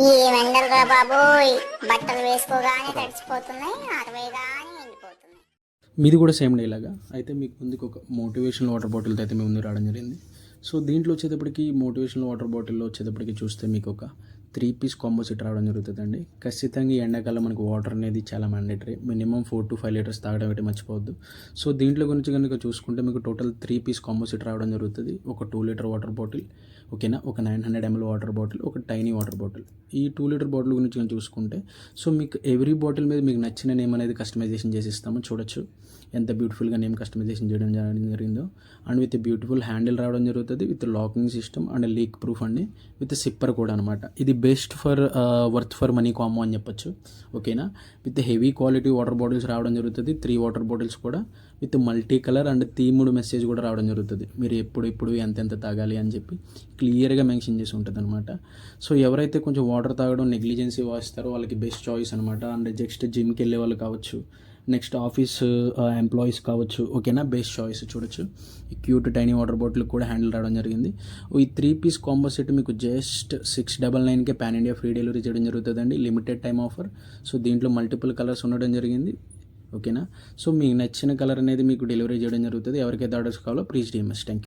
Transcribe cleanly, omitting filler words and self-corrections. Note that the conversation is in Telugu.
ఏమెండలుగా బాబోయ్, బట్టలు వేసుకోగానే తడిచిపోతున్నాయి, ఆరవేయగానే ఎండిపోతున్నాయి. మీది కూడా సేమ్ డే లాగా అయితే మీకు ముందుకు ఒక మోటివేషనల్ వాటర్ బాటిల్తో అయితే మీ ముందు రావడం జరిగింది. సో దీంట్లో వచ్చేటప్పటికి మోటివేషనల్ వాటర్ బాటిల్లో వచ్చేటప్పటికి చూస్తే మీకు ఒక 3 పీస్ కాంబో సెట్ రావడం జరుగుతుందండి. ఖచ్చితంగా ఈ ఎండాకాలం మనకు వాటర్ అనేది చాలా మ్యాండేటరీ. మినిమం 4 to 5 లీటర్స్ తాగడం అయితే మర్చిపోవద్దు. సో దీంట్లో గురించి కనుక చూసుకుంటే మీకు టోటల్ 3 పీస్ కాంబో సెట్ రావడం జరుగుతుంది. ఒక 2 లీటర్ వాటర్ బాటిల్, ఓకేనా, ఒక 900 ml వాటర్ బాటిల్, ఒక టైనీ వాటర్ బాటిల్. ఈ 2 లీటర్ బాటిల్ గురించి కనుక చూసుకుంటే సో మీకు ఎవ్రీ బాటిల్ మీద మీకు నచ్చిన నేమ్ అనేది కస్టమైజేషన్ చేసి ఇస్తాము. చూడొచ్చు ఎంత బ్యూటిఫుల్గా నేమ్ కస్టమైజేషన్ చేయడం జరిగిందో. అండ్ విత్ బ్యూటిఫుల్ హ్యాండిల్ రావడం జరుగుతుంది, with locking system and leak proof అండి, విత్ సిప్పర్ కూడా అనమాట. ఇది best for worth for money combo అని చెప్పొచ్చు, ఓకేనా. With heavy quality water bottles రావడం జరుగుతుంది. 3 వాటర్ బాటిల్స్ కూడా with multi colour and themed message కూడా రావడం జరుగుతుంది. మీరు ఎప్పుడు ఎంతెంత తాగాలి అని చెప్పి క్లియర్గా మెన్షన్ చేసి ఉంటుంది అనమాట. సో ఎవరైతే కొంచెం వాటర్ తాగడం నెగ్లిజెన్సీ వాయిస్తారో వాళ్ళకి బెస్ట్ చాయిస్ అనమాట. అండ్ జస్ట్ జిమ్కి వెళ్ళే వాళ్ళు కావచ్చు, నెక్స్ట్ ఆఫీస్ ఎంప్లాయీస్ కావచ్చు, ఓకేనా, బెస్ట్ చాయిస్. చూడొచ్చు ఈ క్యూట్ టైనీ వాటర్ బాటిల్ కూడా హ్యాండిల్ రావడం జరిగింది. ఈ 3 పీస్ కాంబో సెట్ మీకు జస్ట్ 699కే పాన్ ఇండియా ఫ్రీ డెలివరీ చేయడం జరుగుతుందండి. Limited time offer. సో దీంట్లో మల్టిపుల్ కలర్స్ ఉండడం జరిగింది, ఓకేనా. సో మీకు నచ్చిన కలర్ అనేది మీకు డెలివరీ చేయడం జరుగుతుంది. ఎవరికైతే ఆర్డర్స్ కావాలో ప్లీజ్ డిఎంఎస్. Thank you.